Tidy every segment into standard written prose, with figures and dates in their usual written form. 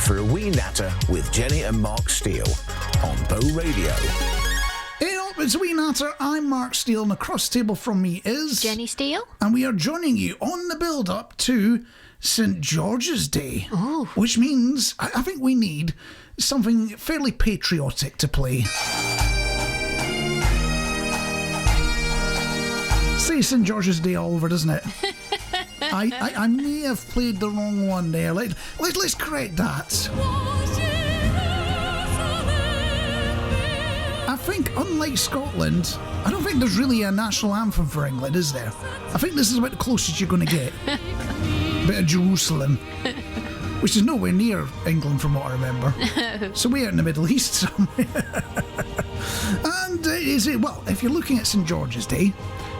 for A Wee Natter with Jenny and Mark Steele on Bow Radio. Hey up, it's A Wee Natter. I'm Mark Steele, and across the table from me is Jenny Steele. And we are joining you on the build-up to St. George's Day. Ooh. Which means I think we need something fairly patriotic to play. Say St. George's Day all over, doesn't it? I may have played the wrong one there. Let's correct that. I think, unlike Scotland, I don't think there's really a national anthem for England, is there? I think this is about the closest you're going to get. Bit of Jerusalem, which is nowhere near England from what I remember. So we're out in the Middle East somewhere. And if you're looking at St. George's Day,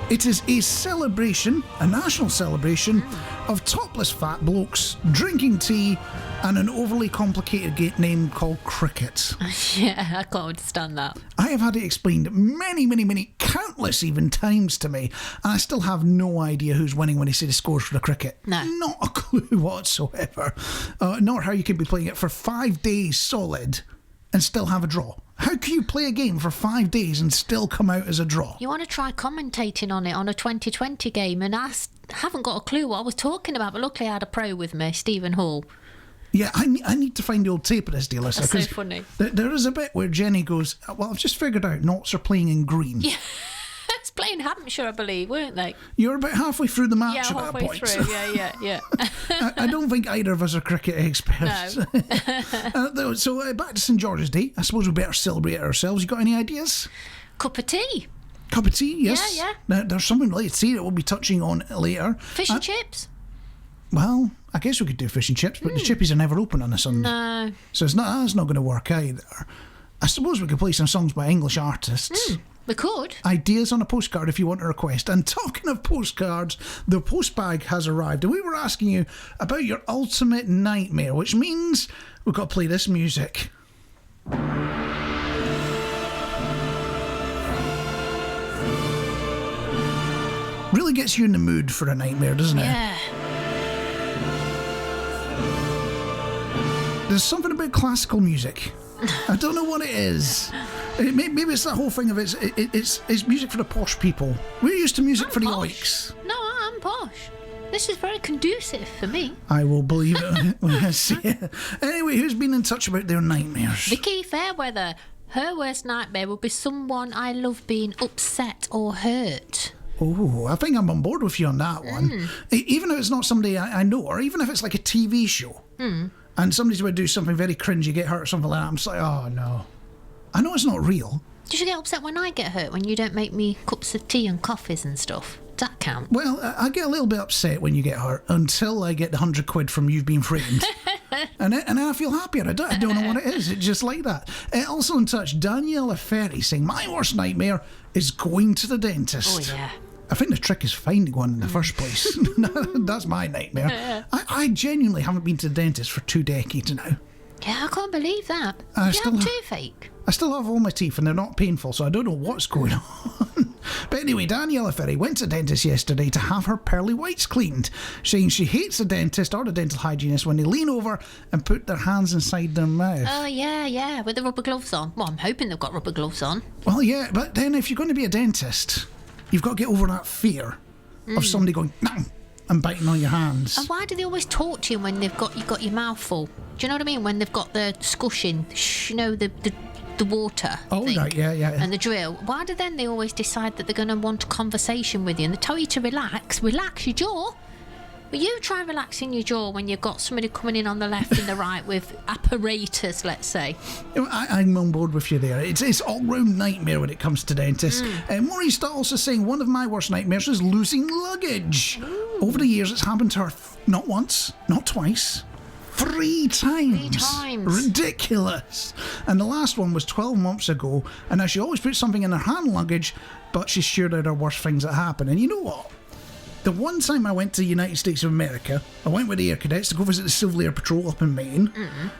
it is a celebration, a national celebration, of topless fat blokes drinking tea and an overly complicated name called cricket. Yeah, I can't understand that. I have had it explained many, countless even times to me, and I still have no idea who's winning when they say the scores for the cricket. No. Not a clue whatsoever. Nor how you can be playing it for 5 days solid and still have a draw. How can you play a game for 5 days and still come out as a draw? You want to try commentating on it on a 2020 game, and I haven't got a clue what I was talking about, but luckily I had a pro with me, Stephen Hall. Yeah, I need to find the old tape of this, dear listener. That's so funny. There is a bit where Jenny goes, well, I've just figured out knots are playing in green. Yeah, it's playing Hampshire, I believe, weren't they? You're about halfway through the match at that halfway point. through, yeah. I don't think either of us are cricket experts. No. So back to St. George's Day. I suppose we better celebrate it ourselves. You got any ideas? Cup of tea. Cup of tea, yes. Yeah. Now, there's something related to tea that we'll be touching on later. Fish and chips. Well, I guess we could do fish and chips, but the chippies are never open on a Sunday. No. So that's not going to work either. I suppose we could play some songs by English artists. We could. Ideas on a postcard if you want to request. And talking of postcards, the Postbag has arrived. And we were asking you about your ultimate nightmare, which means we've got to play this music. Really gets you in the mood for a nightmare, doesn't it? Yeah. There's something about classical music. I don't know what it is. Maybe it's that whole thing of it's music for the posh people. We're used to music for the oiks. No, I'm posh. This is very conducive for me. I will believe it when I see it. Anyway, who's been in touch about their nightmares? Vicky Fairweather. Her worst nightmare would be someone I love being upset or hurt. Oh, I think I'm on board with you on that one. Even if it's not somebody I know, or even if it's like a TV show, and somebody's about to do something very cringy, get hurt or something like that, I'm just like, oh no. I know it's not real. Do you get upset when I get hurt, when you don't make me cups of tea and coffees and stuff? Does that count? Well, I get a little bit upset when you get hurt until I get the £100 from you've been framed. and then I feel happier. I don't know what it is. It's just like that. Also in touch, Daniela Ferry saying, my worst nightmare is going to the dentist. Oh, yeah. I think the trick is finding one in the first place. That's my nightmare. I genuinely haven't been to the dentist for 2 decades now. Yeah, I can't believe that. I You still have have- toothache. I still have all my teeth and they're not painful, so I don't know what's going on. But anyway, Daniela Ferry went to the dentist yesterday to have her pearly whites cleaned, saying she hates the dentist or the dental hygienist when they lean over and put their hands inside their mouth. Oh, yeah, with the rubber gloves on. Well, I'm hoping they've got rubber gloves on. Well, yeah, but then if you're going to be a dentist, you've got to get over that fear of somebody going, nah, and biting on your hands. And why do they always talk to you when you've got your mouth full? Do you know what I mean? When they've got the scushing, the water thing, right, yeah. and the drill. Why do then they always decide that they're going to want a conversation with you and they tell you to relax your jaw? Well, you try relaxing your jaw when you've got somebody coming in on the left and the right with apparatus, let's say. I'm on board with you there. It's all-round nightmare when it comes to dentists. Maurice also saying one of my worst nightmares is losing luggage. Over the years, it's happened to her not once, not twice, 3 times. 3 times. Ridiculous. And the last one was 12 months ago, and now she always puts something in her hand luggage, but she's sure there are worse things that happen. And you know what? The one time I went to the United States of America, I went with the Air Cadets to go visit the Civil Air Patrol up in Maine.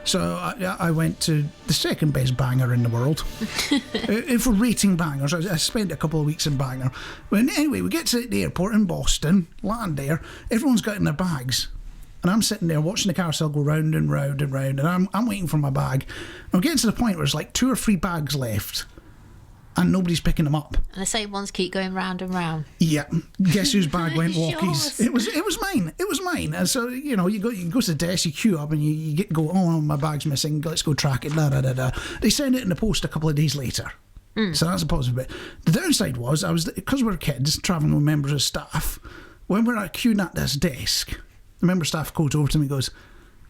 So I went to the second best banger in the world. If we're rating bangers, I spent a couple of weeks in Bangor. But anyway, we get to the airport in Boston, land there, everyone's got in their bags and I'm sitting there watching the carousel go round and round and round, and I'm waiting for my bag. I'm getting to the point where there's like 2 or 3 bags left, and nobody's picking them up. And the same ones keep going round and round. Yeah, guess whose bag went walkies? Yours. It was mine. It was mine. And so you go to the desk, you queue up, and you go, oh, my bag's missing. Let's go track it. Da da da da. They send it in the post a couple of days later. So that's a positive bit. The downside was because we were kids travelling with members of staff. When we're queuing at this desk, the member of staff goes over to me and goes,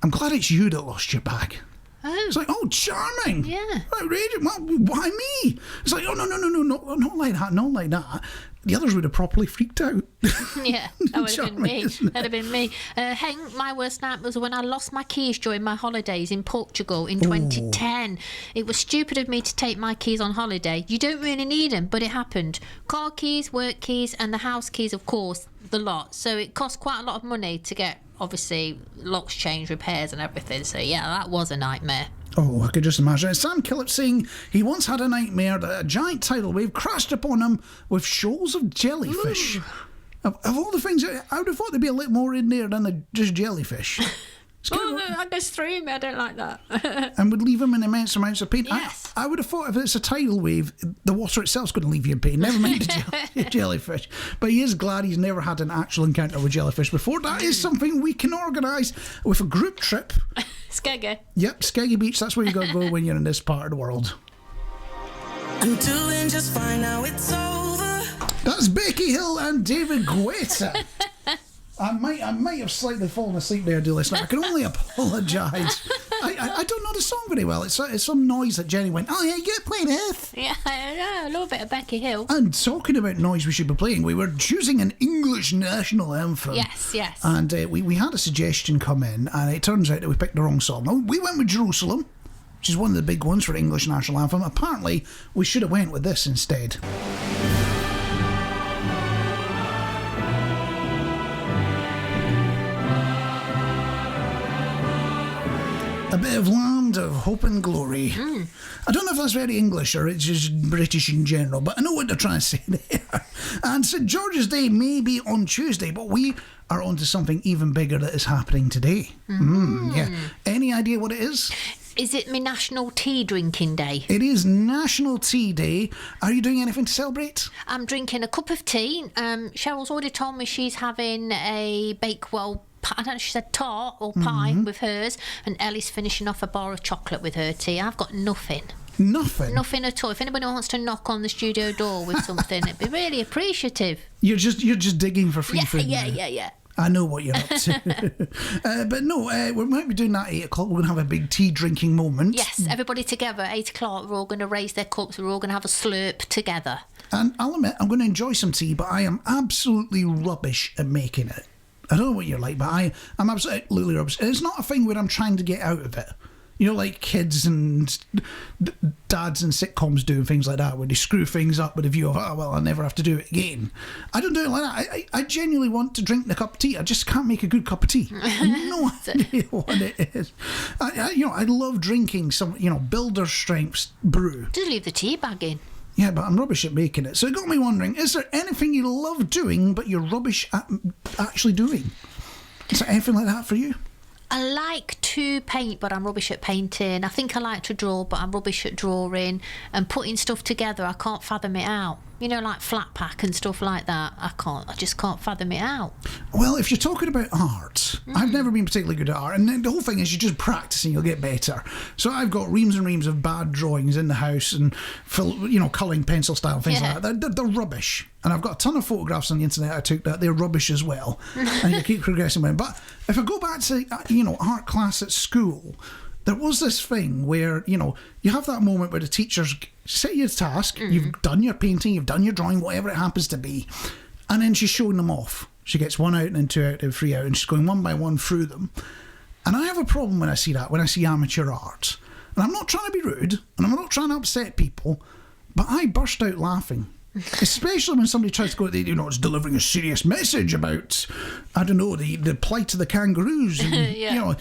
"I'm glad it's you that lost your bag." Oh. It's like, oh, charming. Yeah. Outrageous. Why me? It's like, oh, no, not like that, not like that. The others would have properly freaked out. Yeah, that would have been me. Isn't That'd have been me. Hank, my worst night was when I lost my keys during my holidays in Portugal in 2010. It was stupid of me to take my keys on holiday. You don't really need them, but it happened. Car keys, work keys, and the house keys, of course, the lot. So it cost quite a lot of money to get, obviously, locks changed, repairs and everything. So yeah, that was a nightmare. Oh, I could just imagine it. Sam Killip saying he once had a nightmare that a giant tidal wave crashed upon him with shoals of jellyfish. Of all the things, I would have thought there'd be a little more in there than just jellyfish. I go through me, I don't like that. And would leave him in immense amounts of pain. Yes. I would have thought if it's a tidal wave, the water itself's going to leave you in pain. Never mind the jellyfish. But he is glad he's never had an actual encounter with jellyfish before. That is something we can organise with a group trip. Skeggy. Yep, Skeggy Beach. That's where you got to go when you're in this part of the world. I'm doing just fine now, it's over. That's Becky Hill and David Guetta. I might have slightly fallen asleep there, dear listener. I can only apologise. I don't know the song very well. It's some noise that Jenny went, oh yeah, you play this. Yeah, I know, a little bit of Becky Hill. And talking about noise we should be playing, we were choosing an English national anthem. Yes. And we had a suggestion come in, and it turns out that we picked the wrong song. Now, we went with Jerusalem, which is one of the big ones for English national anthem. Apparently, we should have went with this instead. A bit of Land of Hope and Glory. I don't know if that's very English or it's just British in general, but I know what they're trying to say there. And St George's Day may be on Tuesday, but we are on to something even bigger that is happening today. Yeah. Any idea what it is? Is it my National Tea Drinking Day? It is National Tea Day. Are you doing anything to celebrate? I'm drinking a cup of tea. Cheryl's already told me she's having a Bakewell, I don't know if she said tart or pie with hers, and Ellie's finishing off a bar of chocolate with her tea. I've got nothing. Nothing? Nothing at all. If anybody wants to knock on the studio door with something, it'd be really appreciative. You're just digging for free food. Yeah. I know what you're up to. But no, we might be doing that at 8 o'clock. We're going to have a big tea drinking moment. Yes, everybody together, 8 o'clock, we're all going to raise their cups, we're all going to have a slurp together. And I'll admit, I'm going to enjoy some tea, but I am absolutely rubbish at making it. I don't know what you're like, but I'm absolutely rubbish. It's not a thing where I'm trying to get out of it. You know, like kids and dads and sitcoms doing things like that, where they screw things up with a view of, oh, well, I'll never have to do it again. I don't do it like that. I genuinely want to drink the cup of tea. I just can't make a good cup of tea. I have no idea what it is. I love drinking some, builder's strength brew. Just leave the tea bag in. Yeah, but I'm rubbish at making it. So it got me wondering, is there anything you love doing but you're rubbish at actually doing? Is there anything like that for you? I like to paint, but I'm rubbish at painting. I think I like to draw, but I'm rubbish at drawing. And putting stuff together, I can't fathom it out. You know, like flat pack and stuff like that. I just can't fathom it out. Well, if you're talking about art, I've never been particularly good at art. And the whole thing is you just practice and you'll get better. So I've got reams and reams of bad drawings in the house and, colouring pencil style, things like that. They're rubbish. And I've got a ton of photographs on the internet I took that they're rubbish as well. And you keep progressing with them. But if I go back to, art class at school, there was this thing where, you have that moment where the teachers set you a task, you've done your painting, you've done your drawing, whatever it happens to be, and then she's showing them off. She gets 1 out and then 2 out and 3 out, and she's going one by one through them. And I have a problem when I see that, when I see amateur art. And I'm not trying to be rude, and I'm not trying to upset people, but I burst out laughing. Especially when somebody tries to go, it's delivering a serious message about, I don't know, the plight of the kangaroos. And,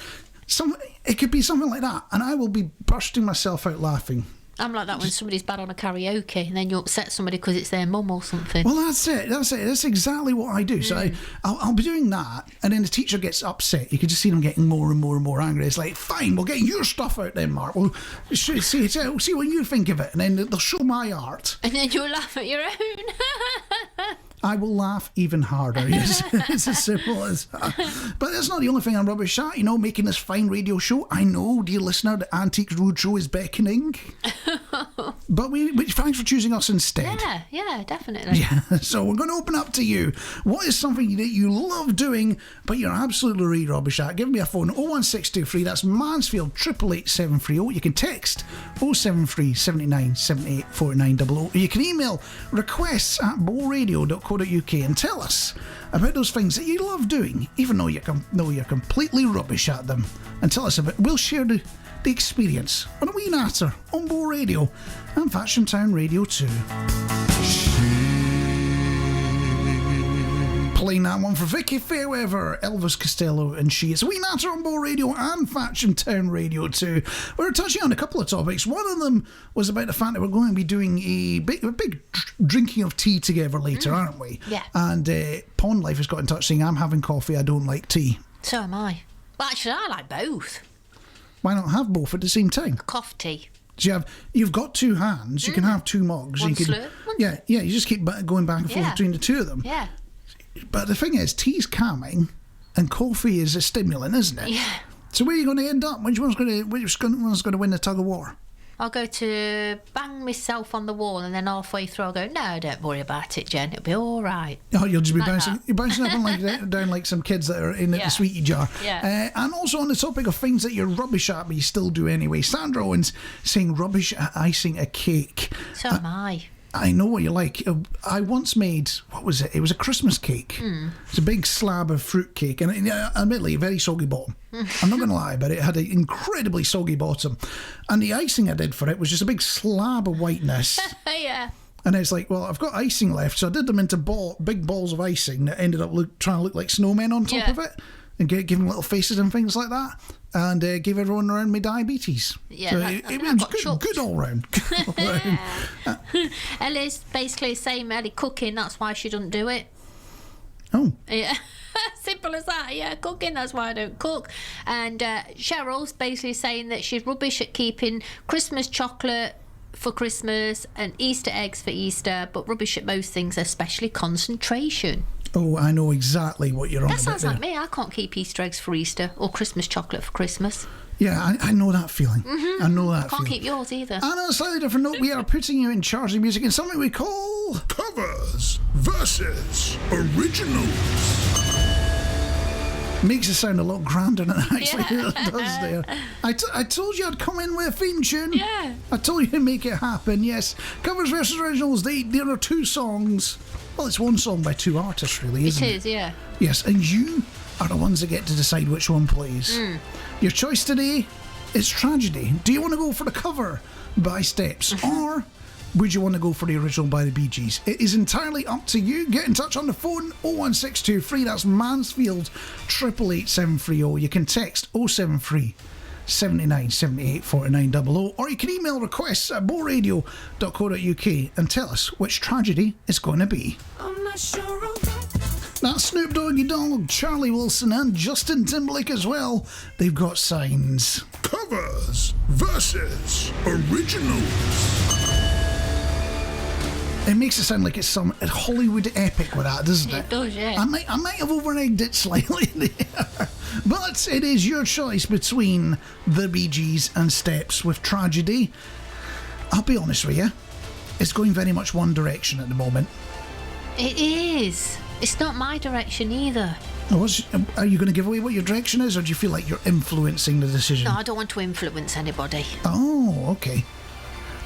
it could be something like that, and I will be bursting myself out laughing. I'm like that when somebody's bad on a karaoke and then you upset somebody because it's their mum or something. Well, that's it. That's exactly what I do. So I'll be doing that, and then the teacher gets upset. You can just see them getting more and more and more angry. It's like, fine, we'll get your stuff out then, Mark. We'll see what you think of it, and then they'll show my art. And then you'll laugh at your own. I will laugh even harder. Yes, it's as simple as that. But that's not the only thing I'm rubbish at. You know, making this fine radio show. I know, dear listener, the Antiques Roadshow is beckoning. But thanks for choosing us instead. Yeah, definitely. Yeah, so we're going to open up to you. What is something that you love doing, but you're absolutely really rubbish at? Give me a phone, 01623. That's Mansfield 888 You can text 073 79 78 4900. Or you can email requests at bowradio.co.uk and tell us about those things that you love doing, even though you're completely rubbish at them. And tell us about. We'll share the experience on A Wee Natter on Bow Radio and Fashion Town Radio 2. Playing that one for Vicky Fairweather, Elvis Costello and She. It's A Wee Natter on Bow Radio and Fashion Town Radio 2. We were touching on a couple of topics. One of them was about the fact that we're going to be doing a big drinking of tea together later, aren't we? Yeah. And Pond Life has got in touch saying, I'm having coffee, I don't like tea. So am I. Well, actually, I like both. Why not have both at the same time? Cough tea. So you've got two hands, you can have two mugs. One you can, slurp. Yeah, you just keep going back and forth between the two of them. Yeah. But the thing is, tea's calming and coffee is a stimulant, isn't it? Yeah. So where are you going to end up? Which one's going to win the tug of war? I'll go to bang myself on the wall, and then halfway through I'll go, no, don't worry about it, Jen. It'll be all right. Oh, you'll just be Like bouncing up and down like some kids that are in the sweetie jar. Yeah. And also on the topic of things that you're rubbish at, but you still do anyway. Sandra Owens saying rubbish at icing a cake. So am I. I know what you like. I once made, what was it? It was a Christmas cake. It's a big slab of fruit cake, and admittedly, a very soggy bottom. I'm not going to lie, but it had an incredibly soggy bottom. And the icing I did for it was just a big slab of whiteness. Yeah. And it's like, well, I've got icing left, so I did them into big balls of icing that ended up trying to look like snowmen on top of it, and give them little faces and things like that, and gave everyone around me diabetes. Yeah, so it was good all round. Ellie's basically saying Ellie cooking, that's why she doesn't do it. Oh. Yeah. Simple as that. Yeah, cooking, that's why I don't cook. And Cheryl's basically saying that she's rubbish at keeping Christmas chocolate for Christmas and Easter eggs for Easter, but rubbish at most things, especially concentration. Oh, I know exactly what you're on about. That sounds there. like me. I can't keep Easter eggs for Easter or Christmas chocolate for Christmas. Yeah, I know that feeling. I know that Can't feeling. keep yours either. And on a slightly different note, we are putting you in charge of music in something we call Covers versus Originals. Makes it sound a lot grander than it actually does there. I told you I'd come in with a theme tune. Yeah. I told you to make it happen, yes. Covers versus Originals, there are two songs. Well, it's one song by two artists, really, isn't it? It is, yeah. Yes, and you are the ones that get to decide which one plays. Your choice today is Tragedy. Do you want to go for the cover by Steps, or would you want to go for the original by the Bee Gees? It is entirely up to you. Get in touch on the phone, 01623, that's Mansfield 888 You can text 073 79 78 4900, or you can email requests at bowradio.co.uk and tell us which tragedy it's going to be. I'm not sure. That's Snoop Doggy Dogg, Charlie Wilson and Justin Timberlake as well. They've got Signs. Covers versus Originals. It makes it sound like it's some Hollywood epic with that, doesn't it? It does, yeah. I might have over-egged it slightly there. But it is your choice between the Bee Gees and Steps with Tragedy. I'll be honest with you, it's going very much one direction at the moment. It is. It's not my direction either. Are you going to give away what your direction is, or do you feel like you're influencing the decision? No, I don't want to influence anybody. Oh, okay.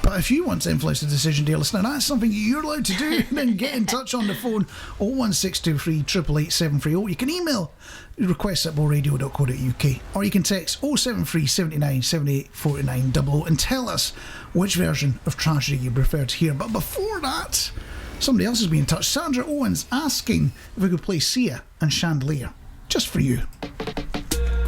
But if you want to influence the decision, dear listener, that's something you're allowed to do. Then get in touch on the phone, 01623 888 You can email requests at bowradio.co.uk, or you can text 073 79 78 4900 and tell us which version of Tragedy you prefer to hear. But before that, somebody else has been in touch. Sandra Owens asking if we could play Sia and Chandelier, just for you.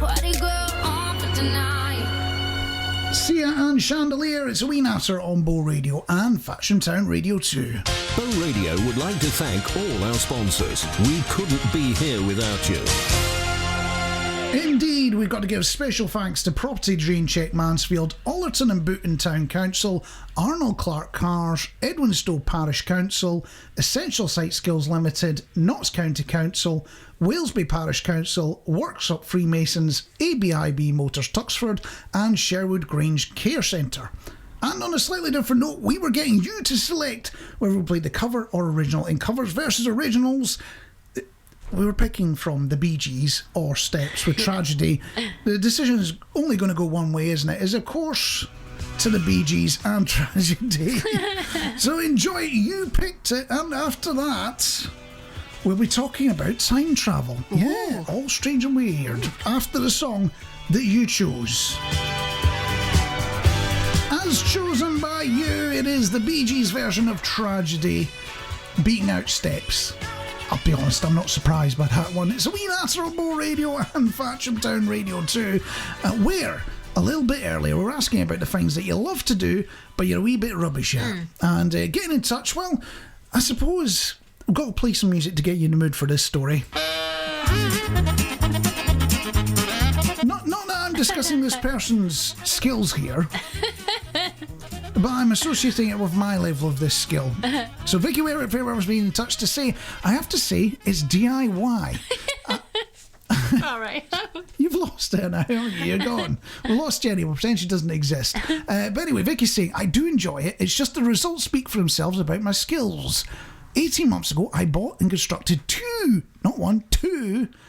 Party girl on for tonight. Sia and Chandelier, it's A Wee Natter on Bow Radio and Fashion Town Radio 2. Bow Radio would like to thank all our sponsors. We couldn't be here without you. Indeed, we've got to give special thanks to Property Drain Check Mansfield, Ollerton and Booton Town Council, Arnold Clark Cars, Edwinstowe Parish Council, Essential Site Skills Limited, Notts County Council, Walesby Parish Council, Workshop Freemasons, ABIB Motors Tuxford and Sherwood Grange Care Centre. And on a slightly different note, we were getting you to select whether we played the cover or original. In covers versus originals, we were picking from the Bee Gees or Steps with Tragedy. The decision is only going to go one way, isn't it? Is of course to the Bee Gees and Tragedy. So enjoy it. You picked it, and after that, we'll be talking about time travel. Ooh. Yeah, all strange and weird. After the song that you chose. As chosen by you, it is the Bee Gees version of Tragedy, beating out Steps. I'll be honest, I'm not surprised by that one. It's A Wee Natter on Bow Radio and Fatcham Town Radio 2, where, a little bit earlier, we were asking about the things that you love to do, but you're a wee bit rubbish at. And getting in touch, well, I suppose we've got to play some music to get you in the mood for this story. Not that I'm discussing this person's skills here, but I'm associating it with my level of this skill. So Vicky Fairweather was being in touch to say, I have to say, it's DIY. All right. You've lost her now, haven't you? You're gone. We lost Jenny. We'll pretend she doesn't exist. But anyway, Vicky's saying, I do enjoy it. It's just the results speak for themselves about my skills. 18 months ago, I bought and constructed two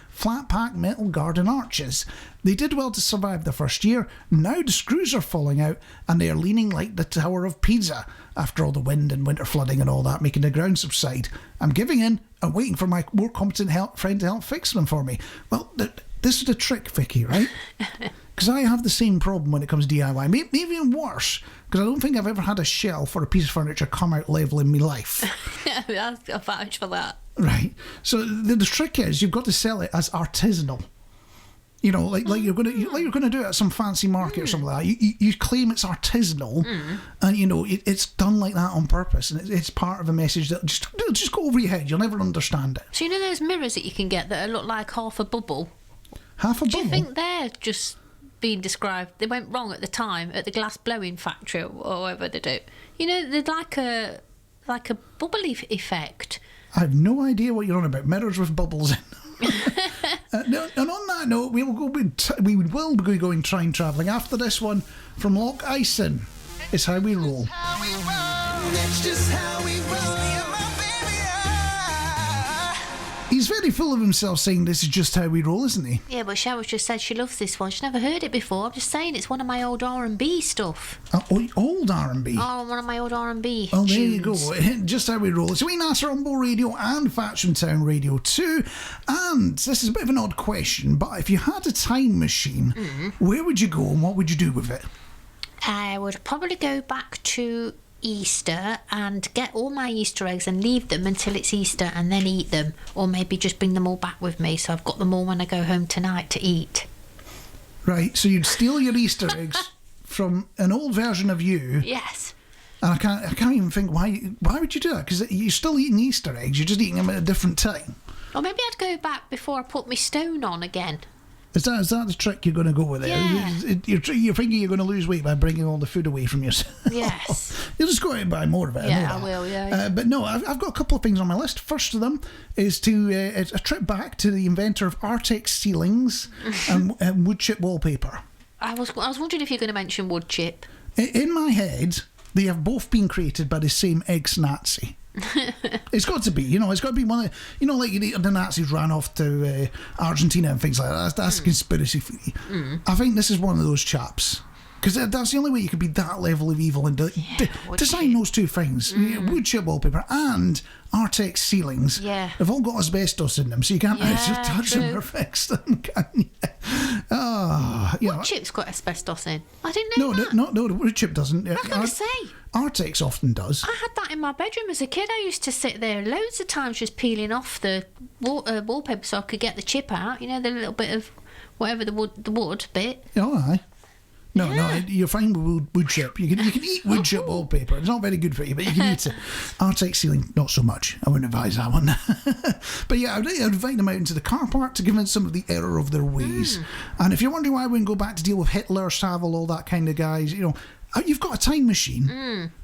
flat pack metal garden arches. They did well to survive the first year. Now the screws are falling out and they are leaning like the Tower of Pisa after all the wind and winter flooding and all that, making the ground subside. I'm giving in and waiting for my more competent friend to help fix them for me. Well, this is the trick, Vicky, right? Because I have the same problem when it comes to DIY. Maybe even worse, because I don't think I've ever had a shelf or a piece of furniture come out level in my life. That's a vouch for that. Right. So the trick is you've got to sell it as artisanal. You know, like you're gonna do it at some fancy market or something like that. You claim it's artisanal, and you know it's done like that on purpose, and it's part of a message that just go over your head. You'll never understand it. So you know those mirrors that you can get that look like half a bubble. Half a bubble. Do you think they're just being described? They went wrong at the time at the glass blowing factory or whatever they do. You know, they're like a bubbly effect. I have no idea what you're on about. Mirrors with bubbles in. And on that note, we will be going time travelling after this one from Loch Ison. It's How We Roll. That's just how we roll. He's very full of himself saying this is just how we roll, isn't he? Yeah, but Cheryl just said she loves this one. She's never heard it before. I'm just saying it's one of my old R&B stuff. Old R&B? Oh, one of my old R&B Oh, there tunes. you go. Just how we roll. It's A Wee Natter on Bow Radio and Fatcham Town Radio 2. And this is a bit of an odd question, but if you had a time machine, where would you go and what would you do with it? I would probably go back to Easter and get all my Easter eggs and leave them until it's Easter and then eat them, or maybe just bring them all back with me so I've got them all when I go home tonight to eat. Right, so you'd steal your Easter eggs from an old version of you. Yes. And I can't even think why would you do that, because you're still eating Easter eggs, you're just eating them at a different time. Or maybe I'd go back before I put my stone on again. Is that the trick you're going to go with there? Yeah. You're thinking you're going to lose weight by bringing all the food away from yourself. Yes. You'll just go out and buy more of it. Yeah, I will, yeah. But no, I've got a couple of things on my list. First of them is a trip back to the inventor of Artex ceilings and wood chip wallpaper. I was wondering if you're going to mention wood chip. In my head, they have both been created by the same ex-Nazi. It's got to be, it's got to be one of, like the Nazis ran off to Argentina and things like that. That's a conspiracy theory. I think this is one of those chaps, because that's the only way you could be that level of evil and design those two things. Wood chip wallpaper and Artex ceilings have all got asbestos in them, so you can't actually touch them or fix them, can you? Wood chip's got asbestos in. I didn't know that. No, the wood chip doesn't. I was going to say. Artex often does. I had that in my bedroom as a kid. I used to sit there loads of times just peeling off the wallpaper so I could get the chip out. The little bit of whatever the wood bit. Oh, aye. No, you're fine with wood chip. You can eat wood chip wallpaper. It's not very good for you, but you can eat it. Arctic ceiling, not so much. I wouldn't advise that one. But yeah, I'd invite them out into the car park to convince some of the error of their ways. And if you're wondering why I wouldn't go back to deal with Hitler, Savile, all that kind of guys, you know, you've got a time machine.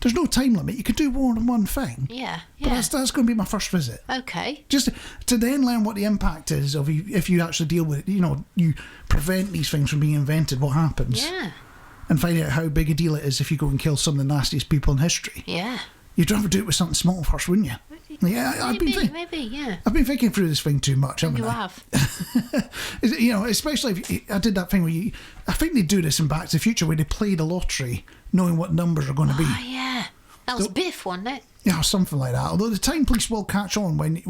There's no time limit. You can do more than one thing. Yeah. But that's going to be my first visit. Okay. Just to then learn what the impact is of if you actually deal with it. You know, you prevent these things from being invented. What happens? Yeah. And find out how big a deal it is if you go and kill some of the nastiest people in history. Yeah. You'd rather do it with something small first, wouldn't you? Yeah, maybe, yeah. I've been thinking through this thing too much, haven't You I? have. You know, especially if I did that thing where I think they do this in Back to the Future where they play the lottery knowing what numbers are going to be. Oh, yeah. That was Biff, wasn't it? Yeah, something like that. Although the time police will catch on when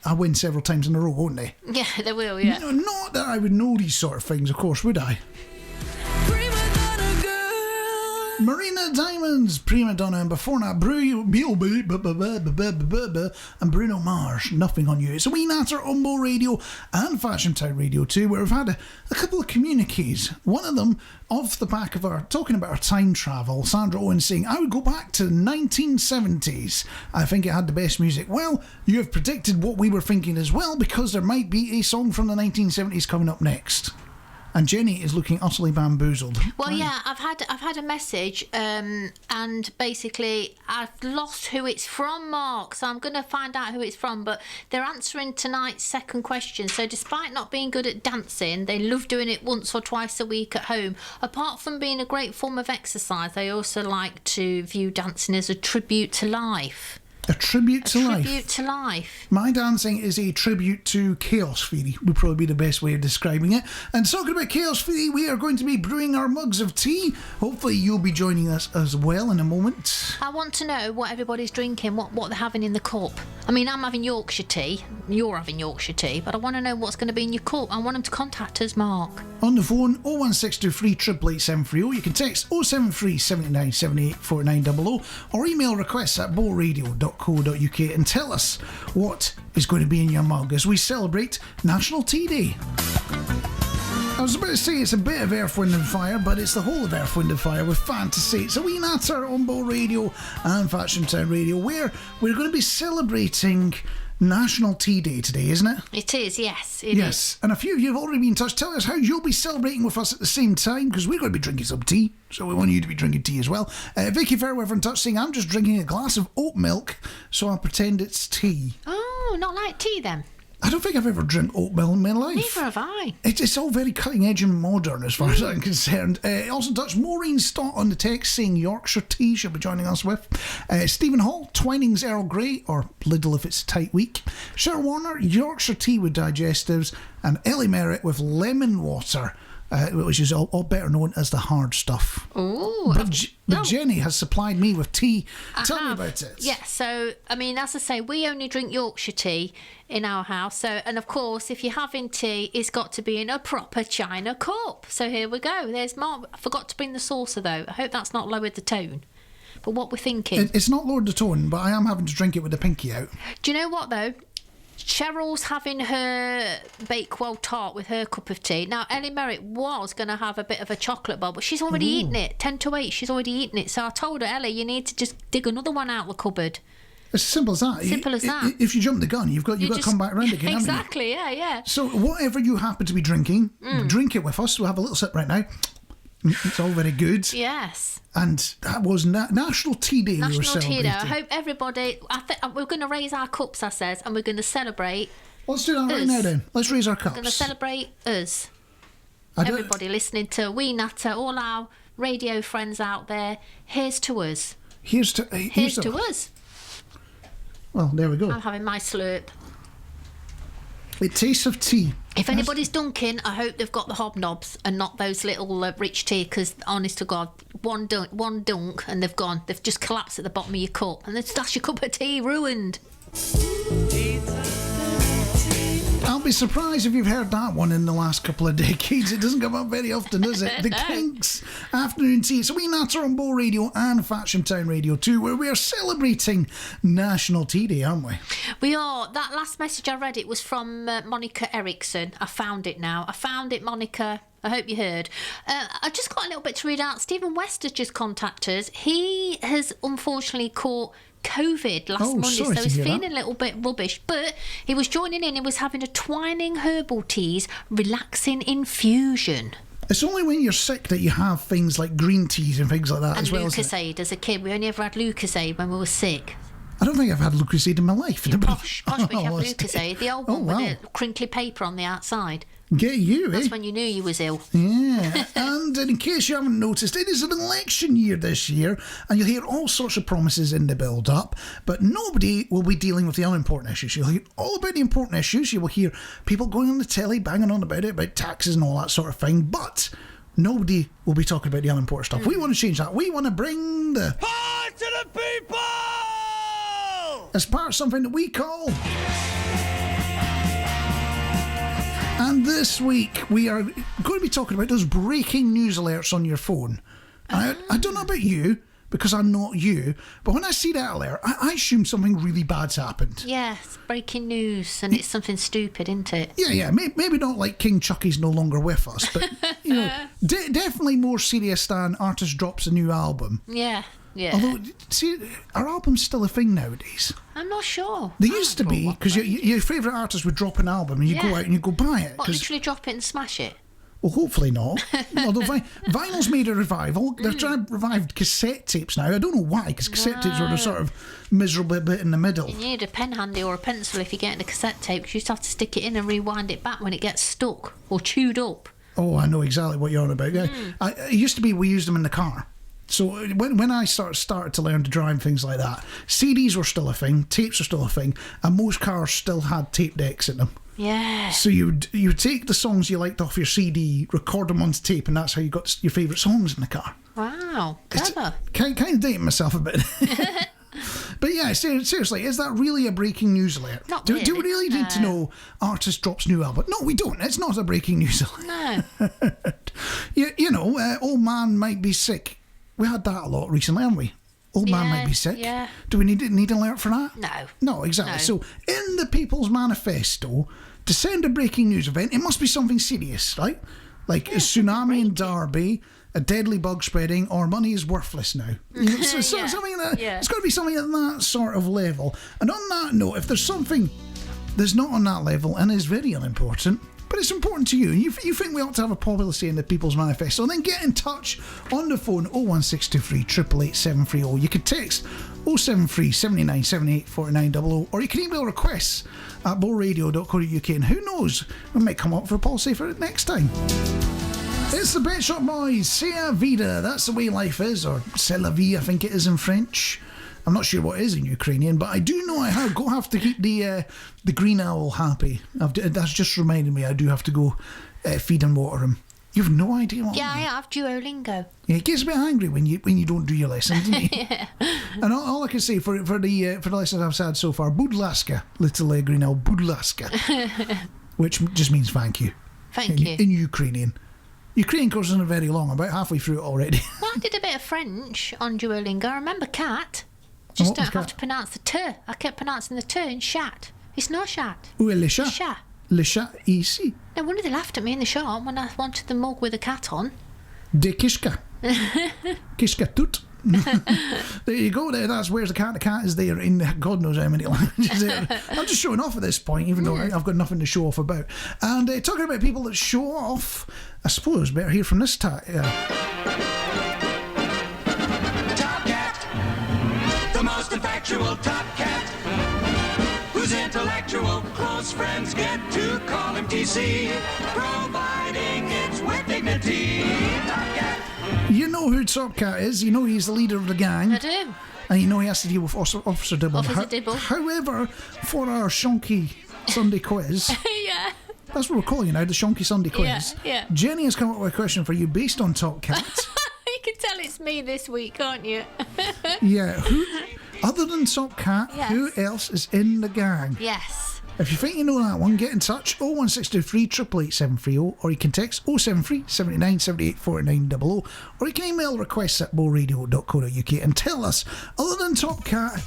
I win several times in a row, won't they? Yeah, they will, yeah. No, not that I would know these sort of things, of course, would I? Marina Diamonds, Prima Donna, and before that, and Bruno Mars, Nothing on You. It's a Wee Natter on Bo Radio and Fashion Town Radio 2, where we've had a couple of communiques. One of them, off the back of talking about our time travel, Sandra Owen saying, I would go back to the 1970s. I think it had the best music. Well, you have predicted what we were thinking as well, because there might be a song from the 1970s coming up next. And Jenny is looking utterly bamboozled. Well, yeah, I've had a message, and basically I've lost who it's from, Mark. So I'm going to find out who it's from. But they're answering tonight's second question. So despite not being good at dancing, they love doing it once or twice a week at home. Apart from being a great form of exercise, they also like to view dancing as a tribute to life. A tribute to life. A tribute to life. My dancing is a tribute to chaos theory, would probably be the best way of describing it. And talking about chaos theory, we are going to be brewing our mugs of tea. Hopefully you'll be joining us as well in a moment. I want to know what everybody's drinking, what they're having in the cup. I mean, I'm having Yorkshire tea, you're having Yorkshire tea, but I want to know what's going to be in your cup. I want them to contact us, Mark. On the phone, 01623 888 You can text 073 79 78 4900 or email requests at bowradio.co.uk and tell us what is going to be in your mug as we celebrate National Tea Day. I was about to say it's a bit of Earth, Wind and Fire, but it's the whole of Earth, Wind and Fire with Fantasy. It's a Wee Natter on Bo Radio and Fashion Town Radio, where we're going to be celebrating National Tea Day today, isn't it? It is, yes. It is. And a few of you have already been in touch. Tell us how you'll be celebrating with us at the same time, because we're going to be drinking some tea, so we want you to be drinking tea as well. Vicky Fairweather in touch saying, I'm just drinking a glass of oat milk, so I'll pretend it's tea. Oh, not like tea then? I don't think I've ever drank oatmeal in my life. Neither have I. It's all very cutting edge and modern as far as I'm concerned. Also in touch, Maureen Stott on the text saying Yorkshire tea she'll be joining us with. Stephen Hall, Twinings Earl Grey, or Lidl if it's a tight week. Cheryl Warner, Yorkshire tea with digestives. And Ellie Merritt with lemon water, which is all better known as the hard stuff. Oh, But Jenny has supplied me with tea. Tell me about it. Yeah, so, I mean, as I say, we only drink Yorkshire tea in our house. So, and of course, if you're having tea, it's got to be in a proper china cup. So here we go. There's Mark. I forgot to bring the saucer, though. I hope that's not lowered the tone. But what we're thinking... It's not lowered the tone, but I am having to drink it with the pinky out. Do you know what, though? Cheryl's having her Bakewell tart with her cup of tea. Now, Ellie Merritt was going to have a bit of a chocolate bar, but she's already eaten it. 10 to 8, she's already eaten it. So I told her, Ellie, you need to just dig another one out of the cupboard. It's as simple as that. Simple as that. If you jump the gun, you've got to come back around again, exactly, haven't you? yeah. So whatever you happen to be drinking, drink it with us. We'll have a little sip right now. It's all very good. Yes. And that was National Tea Day we were National Tea celebrating. Day. I hope everybody... we're going to raise our cups, I says, and we're going to celebrate... Let's do that right now then. Let's raise our cups. We're going to celebrate us. Everybody listening to Wee Natter, all our radio friends out there, here's to us. Here's to us. Well, there we go. I'm having my slurp. It tastes of tea. If anybody's dunking, I hope they've got the hobnobs and not those little rich tea, because honest to God, one dunk and they've gone. They've just collapsed at the bottom of your cup, and that's your cup of tea ruined. I'll be surprised if you've heard that one in the last couple of decades. It doesn't come up very often, does it? The Kinks, Afternoon Tea. So we Natter on Bo Radio and Fashion Town Radio 2, where we are celebrating National Tea Day, aren't we? We are. That last message I read, it was from Monica Eriksson. I found it now. I found it, Monica. I hope you heard. I just got a little bit to read out. Stephen West has just contacted us. He has unfortunately caught COVID last Monday, so he's feeling a little bit rubbish. But he was joining in. He was having a Twining Herbal Teas relaxing infusion. It's only when you're sick that you have things like green teas and things like that as well. And Lucozade as a kid. We only ever had Lucozade when we were sick. I don't think I've had Lucozade in my life. Posh, but you have Lucozade, the old one with the crinkly paper on the outside. Get you, That's when you knew you was ill. Yeah, and in case you haven't noticed, it is an election year this year, and you'll hear all sorts of promises in the build-up, but nobody will be dealing with the unimportant issues. You'll hear all about the important issues. You will hear people going on the telly, banging on about taxes and all that sort of thing, but nobody will be talking about the unimportant stuff. We want to change that. We want to bring the heart to the people as part of something that we call... And this week we are going to be talking about those breaking news alerts on your phone. I don't know about you, because I'm not you, but when I see that alert, I assume something really bad's happened. Yes, breaking news, and it's something stupid, isn't it? Yeah, maybe not like King Chucky's no longer with us, but definitely more serious than artist drops a new album. Yeah. Although, see, are albums still a thing nowadays? I'm not sure. They used to be, because your favourite artist would drop an album and you go out and you go buy it. What, literally drop it and smash it? Well, hopefully not. Although vinyl's made a revival. They're trying to revive cassette tapes now. I don't know why, because cassette tapes were the sort of miserable bit in the middle. You need a pen handy or a pencil if you're getting a cassette tape, because you just have to stick it in and rewind it back when it gets stuck or chewed up. Oh, I know exactly what you're on about. It used to be we used them in the car. So when I started to learn to drive things like that, CDs were still a thing, tapes were still a thing, and most cars still had tape decks in them. Yeah. So you would take the songs you liked off your CD, record them onto tape, and that's how you got your favourite songs in the car. Wow, clever. Kind of dating myself a bit. But yeah, seriously, is that really a breaking news alert? Not Do we really, really need to know artist drops new album? No, we don't. It's not a breaking news alert. No. you know, old man might be sick. We had that a lot recently, haven't we? Old man might be sick. Yeah. Do we need an alert for that? No. No, exactly. No. So, in the People's Manifesto, to send a breaking news event, it must be something serious, right? Like a tsunami in Derby, a deadly bug spreading, or money is worthless now. Something that, it's got to be something at that sort of level. And on that note, if there's something that's not on that level and is very unimportant, but it's important to you, and you think we ought to have a policy in the People's Manifesto, then get in touch on the phone 01623 888 730. You can text 073 79 78 4900, or you can email requests at bowradio.co.uk, and who knows, we might come up for a policy for it next time. It's the Bet Shop Boys, C'est la vida, that's the way life is, or c'est la vie I think it is in French. I'm not sure what it is in Ukrainian, but I do know I have to keep the green owl happy. That's just reminded me I do have to go feed and water him. You have no idea what. Yeah, I have Duolingo. Yeah, it gets a bit angry when you don't do your lessons, doesn't it? Yeah. And all I can say for the lessons I've had so far, budlaska, little green owl, budlaska, which just means thank you. Thank you. In Ukrainian. Ukrainian course isn't very long. I'm about halfway through it already. Well, I did a bit of French on Duolingo. I remember cat. Just don't have to pronounce the t. I kept pronouncing the t in chat. It's not chat. Où est le chat? Chat. Le chat ici. No wonder they laughed at me in the shop when I wanted the mug with a cat on. De kishka. Kishka tut. There you go. There, that's where's the cat. The cat is there in God knows how many languages. There. I'm just showing off at this point, even though I've got nothing to show off about. And talking about people that show off, I suppose better hear from this Top Cat, the most effectual Top Cat, whose intellectual close friends get to call him TC, providing it's with dignity. Top Cat. You know who Top Cat is. You know he's the leader of the gang. I do. And you know he has to deal with Officer Dibble. Officer Dibble. However, for our shonky Sunday quiz, Yeah. that's what we're calling it now, the shonky Sunday quiz. Yeah. Jenny has come up with a question for you based on Top Cat. You can tell it's me this week, can't you? Yeah, who other than Top Cat, Yes. who else is in the gang? Yes. If you think you know that one, get in touch 01623 888 730, or you can text 073 79 78 4900, or you can email requests at bowradio.co.uk and tell us, other than Top Cat,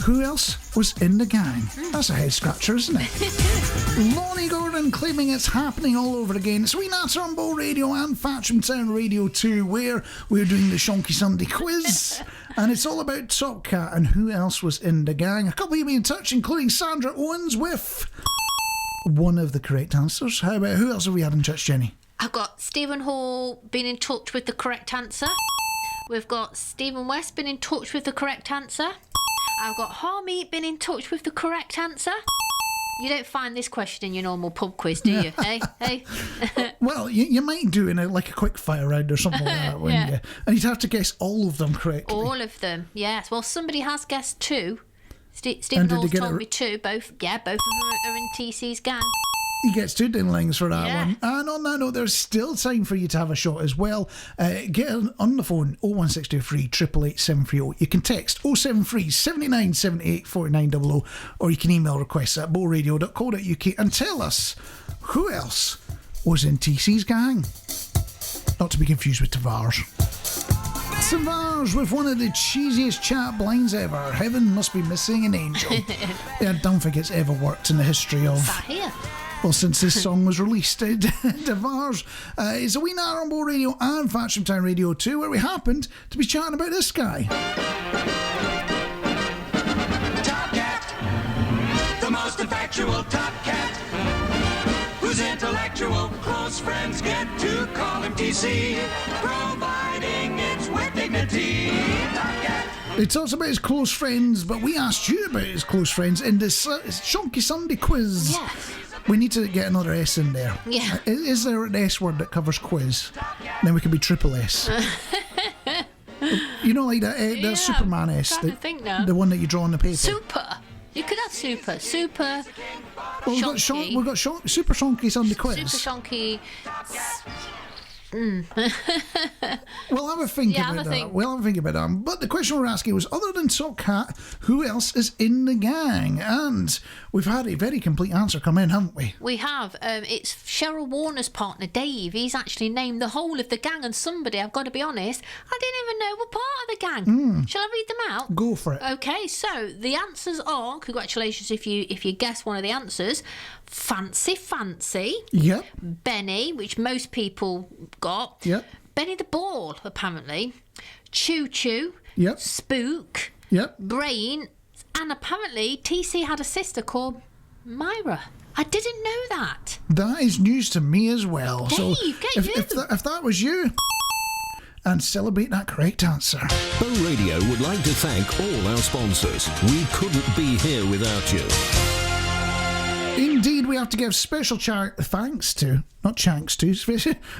Who else was in the gang? That's a head scratcher, isn't it? Lonnie Gordon claiming it's happening all over again. It's A Wee Natter on Bow Radio and Fatcham Town Radio 2, where we're doing the Shonky Sunday quiz. And it's all about Top Cat and who else was in the gang. A couple of you been in touch, including Sandra Owens, with one of the correct answers. How about who else have we had in touch, Jenny? I've got Stephen Hall been in touch with the correct answer. We've got Stephen West been in touch with the correct answer. I've got Harmeet been in touch with the correct answer. You don't find this question in your normal pub quiz, do you? Hey? Well, you might do in a quick fire round or something like that, wouldn't you? And you'd have to guess all of them correctly. All of them, yes. Well, somebody has guessed two. Stephen Hall's told me two. Both of them are in TC's gang. He gets 2 dinglings for that one. And on that note, there's still time for you to have a shot as well. Get on the phone, 01623 888 730. You can text 073 79 78 4900, or you can email requests at bowradio.co.uk and tell us who else was in TC's gang. Not to be confused with Tavares. Tavares with one of the cheesiest chat blinds ever. Heaven must be missing an angel. I don't think it's ever worked in the history of... That here. Well, since this song was released, Tavares is A Wee Natter on Bow Radio and Fatcham Town Radio 2, where we happened to be chatting about this guy. Top Cat, the most infactual Top Cat, whose intellectual close friends get to call him TC, providing it's with dignity. Top Cat. He talks about his close friends, but we asked you about his close friends in this Shonky Sunday quiz. Yes. We need to get another S in there. Yeah. Is there an S word that covers quiz? Then we could be triple S. You know, like that Superman S. I'm trying to think now. The one that you draw on the paper. Super. You could have super. Super. Well, we've got Super Shonky Sunday quiz. Super Shonky. We'll have a think about that. We'll have a think about that. But the question we're asking was, other than Top Cat, who else is in the gang? And we've had a very complete answer come in, haven't we? We have. It's Cheryl Warner's partner, Dave. He's actually named the whole of the gang, and somebody, I've got to be honest, I didn't even know were part of the gang. Shall I read them out? Go for it. Okay, so the answers are, congratulations if you guess one of the answers, Fancy, Yep. Benny, which most people got, Yep. Benny the Ball, apparently, Choo Choo, Yep. Spook, Yep. Brain, and apparently TC had a sister called Myra. I didn't know that. That is news to me as well. Dave, so get if that was you, and celebrate that correct answer. Bow Radio would like to thank all our sponsors. We couldn't be here without you. Indeed, we have to give special thanks to, not chanks to,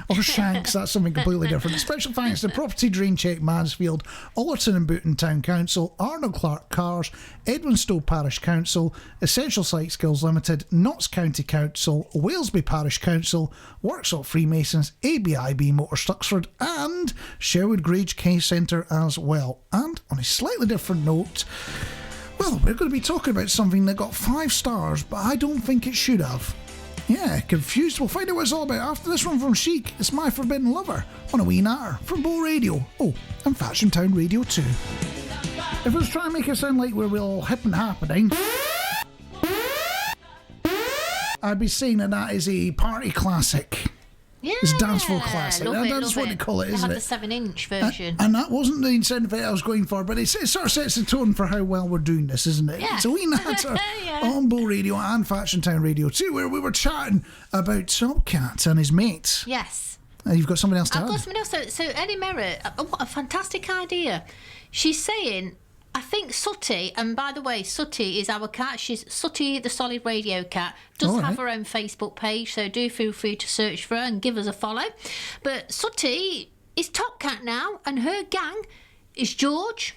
or shanks, that's something completely different. Special thanks to Property Drain Check Mansfield, Allerton and Booton Town Council, Arnold Clark Cars, Edwinstowe Parish Council, Essential Site Skills Limited, Notts County Council, Walesby Parish Council, Workshop Freemasons, ABIB Motor Stuxford, and Sherwood Grange Case Centre as well. And on a slightly different note, well, we're going to be talking about something that got 5 stars, but I don't think it should have. Yeah, confused? We'll find out what it's all about after this one from Chic. It's My Forbidden Lover on A Wee Natter from Bow Radio. Oh, and Fatcham Town Radio 2. If I was trying to make it sound like we're all hip and happening, I'd be saying that is a party classic. Yeah, It's a dance floor classic. Love That's what they call it, isn't They it? have the 7-inch version. And that wasn't the sound effect I was going for, but it sort of sets the tone for how well we're doing this, isn't it? Yeah. It's A Wee Natter on Bow Radio and Fatcham Town Radio 2, where we were chatting about Top Cat and his mates. Yes. You've got something else to I've add? got something else. So Ellie Merritt, what a fantastic idea. She's saying, I think Sooty, and by the way, Sooty is our cat. She's Sooty the Solid Radio Cat. Does All have right. her own Facebook page, so do feel free to search for her and give us a follow. But Sooty is Top Cat now, and her gang is George,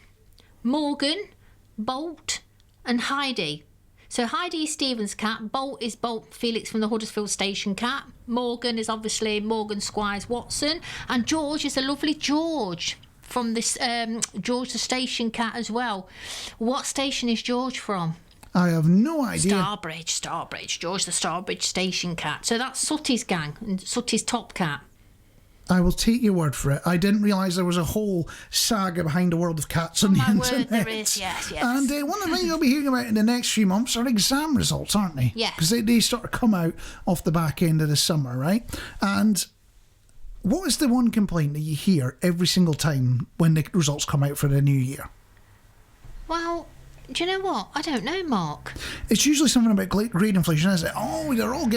Morgan, Bolt, and Heidi. So Heidi is Stephen's cat, Bolt is Bolt Felix from the Huddersfield Station cat, Morgan is obviously Morgan Squires Watson, and George is a lovely George from this George the Station cat as well. What station is George from? I have no idea. Starbridge, George the Starbridge Station cat. So that's Sooty's gang and Sooty's Top Cat. I will take your word for it. I didn't realise there was a whole saga behind the world of cats on the internet. There is, yes. And one of the things you'll be hearing about in the next few months are exam results, aren't they? Yeah. Because they sort of come out off the back end of the summer, right? And what is the one complaint that you hear every single time when the results come out for the new year? Well, do you know what? I don't know, Mark. It's usually something about grade inflation, isn't it? Oh, they're all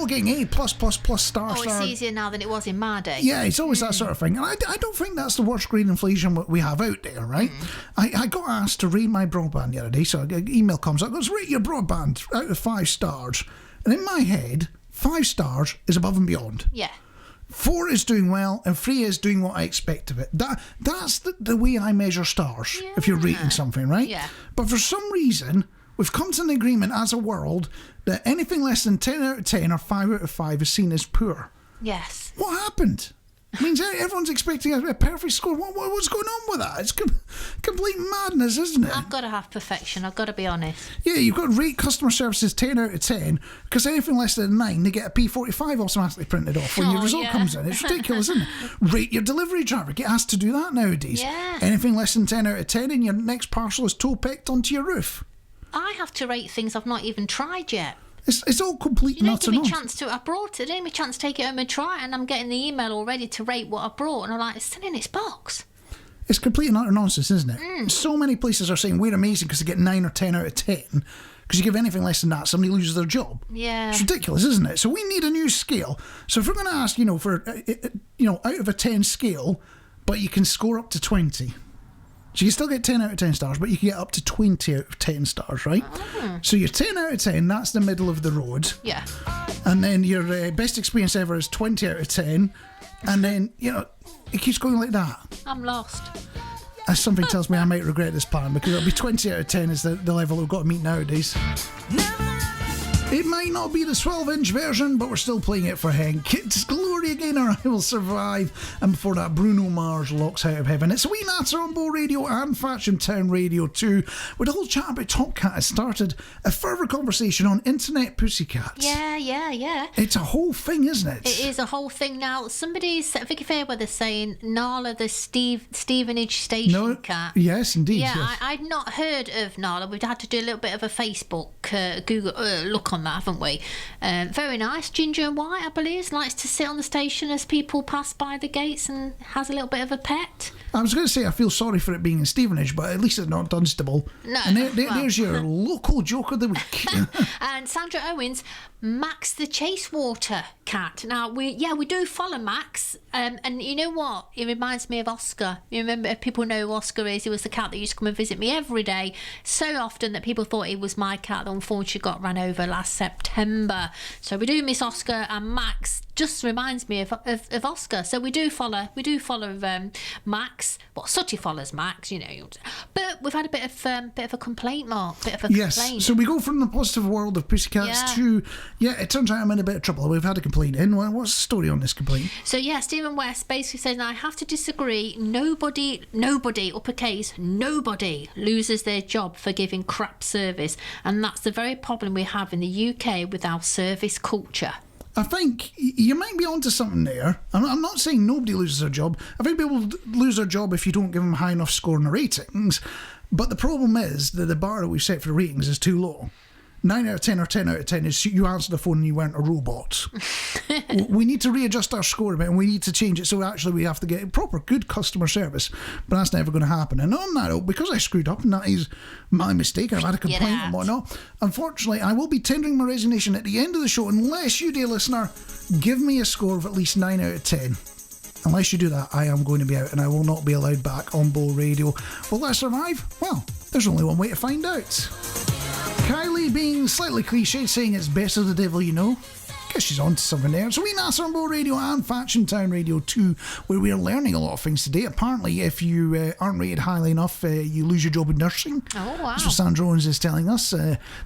getting A plus star. Oh, it's easier now than it was in my day. Yeah, it's always that sort of thing. And I don't think that's the worst grade inflation we have out there, right? I got asked to rate my broadband the other day, so an email comes up, goes, rate your broadband out of 5 stars. And in my head, 5 stars is above and beyond. Yeah. 4 is doing well, and 3 is doing what I expect of it. That's the way I measure stars, if you're rating something, right? Yeah. But for some reason, we've come to an agreement as a world that anything less than 10 out of 10 or 5 out of 5 is seen as poor. Yes. What happened? It means everyone's expecting a perfect score. What's going on with that? It's complete madness, isn't it? I've got to have perfection. I've got to be honest. Yeah, you've got to rate customer services 10 out of 10, because anything less than 9, they get a P45 automatically printed off when your result comes in. It's ridiculous, isn't it? Rate your delivery driver. Get asked to do that nowadays. Yeah. Anything less than 10 out of 10 and your next parcel is toe-picked onto your roof. I have to rate things I've not even tried yet. It's all complete You know, nuts give and me a bolts. chance to. I brought it. Give me a chance to take it home and try it, and I'm getting the email already to rate what I brought, and I'm like, it's still in its box. It's complete and utter nonsense, isn't it? So many places are saying we're amazing because they get 9 or 10 out of 10. Because you give anything less than that, somebody loses their job. Yeah. It's ridiculous, isn't it? So we need a new scale. So if we're going to ask, for out of a 10 scale, but you can score up to 20. So you still get 10 out of 10 stars, but you can get up to 20 out of 10 stars, right? So your 10 out of 10, that's the middle of the road. Yeah. And then your best experience ever is 20 out of 10. And then, it keeps going like that. I'm lost. As something tells me I might regret this plan, because it'll be 20 out of 10 is the level we've got to meet nowadays. It might not be the 12-inch version, but we're still playing it for Henk. It's Glory Again or I Will Survive. And before that, Bruno Mars, Locks Out of Heaven. It's A Wee Natter on Bow Radio and Fashion Town Radio 2, where the whole chat about Top Cat has started a further conversation on internet pussycats. Yeah. It's a whole thing, isn't it? It is a whole thing now. Vicky Fairweather's saying Nala, the Stevenage station cat. Yes, indeed. Yeah, yes. I'd not heard of Nala. We've had to do a little bit of a Facebook Google look on that, haven't we? Very nice. Ginger and white, I believe, likes to sit on the station as people pass by the gates and has a little bit of a pet. I was going to say I feel sorry for it being in Stevenage, but at least it's not Dunstable. No. And there's your local joke of the week. And Sandra Owens, Max the Chasewater cat. Now, we do follow Max. And you know what? It reminds me of Oscar. You remember, if people know who Oscar is, he was the cat that used to come and visit me every day. So often that people thought he was my cat that unfortunately got ran over last September. So we do miss Oscar, and Max just reminds me of Oscar. So we do follow Max. Well, Sooty follows Max, But we've had a bit of a complaint, Mark. Bit of a complaint. So we go from the positive world of pussycats to it turns out I'm in a bit of trouble. We've had a complaint in. What's the story on this complaint? So Stephen West basically says, I have to disagree. Nobody, uppercase, nobody loses their job for giving crap service, and that's the very problem we have in the UK with our service culture. I think you might be onto something there. I'm not saying nobody loses their job. I think people lose their job if you don't give them a high enough score in the ratings. But the problem is that the bar that we've set for the ratings is too low. 9 out of 10 or 10 out of 10 is you answered the phone and you weren't a robot. We need to readjust our score a bit, and we need to change it so actually we have to get proper good customer service, but that's never going to happen. And on that note, because I screwed up and that is my mistake, I've had a complaint and whatnot, unfortunately I will be tendering my resignation at the end of the show unless you, dear listener, give me a score of at least 9 out of 10. Unless you do that, I am going to be out and I will not be allowed back on Bow Radio. Will I survive? Well, there's only one way to find out. Kylie being slightly cliched, saying it's better the devil you know. Guess she's on to something there. So we Natter on Bow Radio and Fashion Town Radio 2, where we are learning a lot of things today. Apparently, if you aren't rated highly enough, you lose your job in nursing. Oh wow! That's what Sandra Owens is telling us.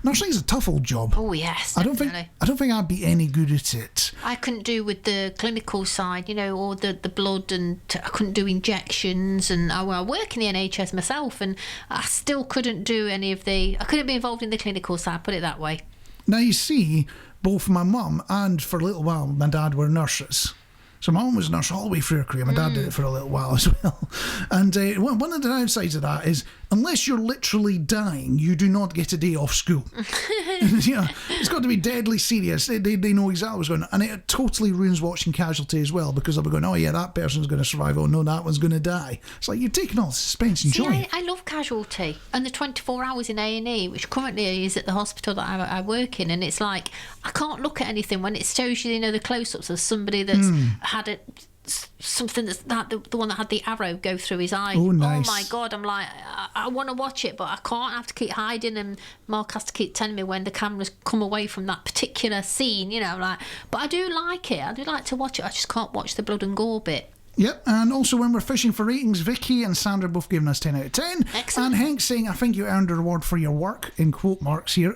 Nursing is a tough old job. Oh yes, I don't think I'd be any good at it. I couldn't do with the clinical side, or the blood, and I couldn't do injections. And I work in the NHS myself, and I still couldn't do any of I couldn't be involved in the clinical side. Put it that way. Now you see, both my mum and for a little while my dad were nurses. So my mum was a nurse all the way through her career. My dad did it for a little while as well. And one of the downsides of that is, unless you're literally dying, you do not get a day off school. You know, it's got to be deadly serious. They know exactly what's going on. And it totally ruins watching Casualty as well, because they'll be going, oh yeah, that person's going to survive. Oh no, that one's going to die. It's like you're taking all the suspense and joy. I love Casualty and the 24 hours in A&E, which currently is at the hospital that I work in. And it's like, I can't look at anything when it shows you, the close-ups of somebody that's had something that's the one that had the arrow go through his eye. Oh, nice. Oh my God, I'm like, I want to watch it, but I can't. I have to keep hiding, and Mark has to keep telling me when the cameras come away from that particular scene, but I do like it. I do like to watch it. I just can't watch the blood and gore bit. Yep, and also when we're fishing for ratings, Vicky and Sandra both giving us 10 out of 10. Excellent. And Hank saying, I think you earned a reward for your work, in quote marks here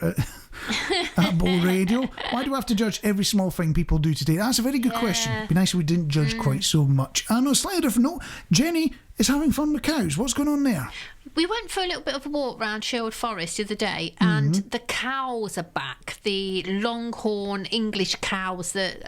at Bull Radio. Why do we have to judge every small thing people do today? That's a very good question. It'd be nice if we didn't judge quite so much. And on a slightly different note, Jenny is having fun with cows. What's going on there? We went for a little bit of a walk around Sherwood Forest the other day, and the cows are back. The longhorn English cows that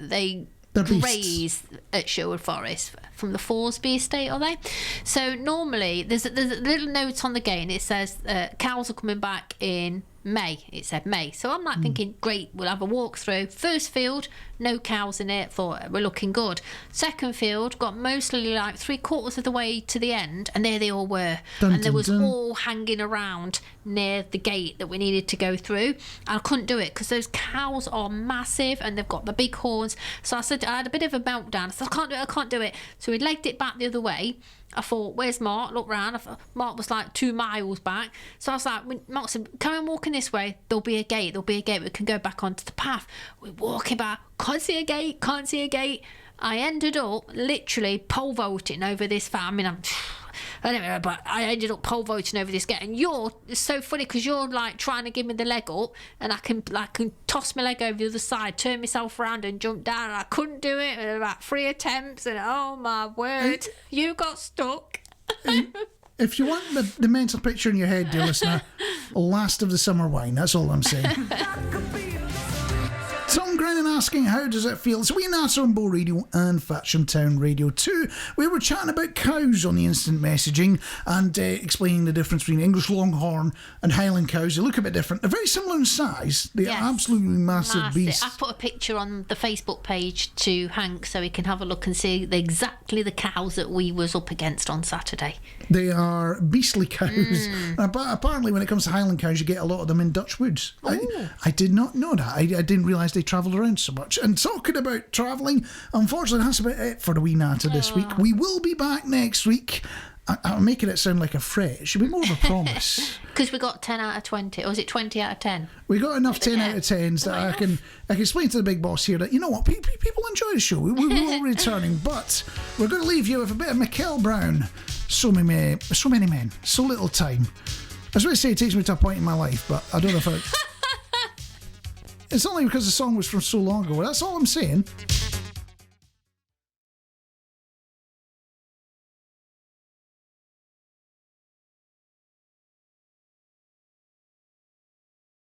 they graze at Sherwood Forest from the Thorsby estate, are they? So normally there's a little note on the gate, and it says cows are coming back in May. It said May. So I'm like thinking, great, we'll have a walk through. First field, no cows in it, thought we're looking good. Second field, got mostly like 3/4 of the way to the end, and there they all were. And there was all hanging around near the gate that we needed to go through. I couldn't do it because those cows are massive and they've got the big horns. So I had a bit of a meltdown. I said, I can't do it. So we legged it back the other way. I thought, where's Mark? Look round. Mark was like 2 miles back. So I was like, Mark said, come on, walking this way. There'll be a gate. We can go back onto the path. We're walking back. Can't see a gate. I ended up literally pole vaulting over this farm. I don't know, but I ended up pole vaulting over this gate. And it's so funny because you're like trying to give me the leg up, and I can toss my leg over the other side, turn myself around and jump down. And I couldn't do it. And about 3 attempts, and oh my word, you got stuck. If you want the mental picture in your head, dear listener, last of the summer wine. That's all I'm saying. Tom Grennan asking, how does it feel? It's A Wee Natter on Bow Radio and Fatcham Town Radio 2. We were chatting about cows on the instant messaging and explaining the difference between English Longhorn and Highland cows. They look a bit different. They're very similar in size. They're absolutely massive beasts. I put a picture on the Facebook page to Hank so he can have a look and see exactly the cows that we was up against on Saturday. They are beastly cows. But apparently when it comes to Highland cows, you get a lot of them in Dutch woods. I did not know that. I didn't realise they travelled around so much. And talking about travelling, unfortunately that's about it for the Wee Natter this week. We will be back next week. I'm making it sound like a threat. It should be more of a promise. Because we got 10 out of 20, or was it 20 out of 10? We got enough 10 out of 10s that I can explain to the big boss here that, you know what, people enjoy the show. We will be returning, but we're going to leave you with a bit of Michael Brown. So many men, so little time. I was going to say it takes me to a point in my life, but I don't know if it's only because the song was from so long ago. That's all I'm saying.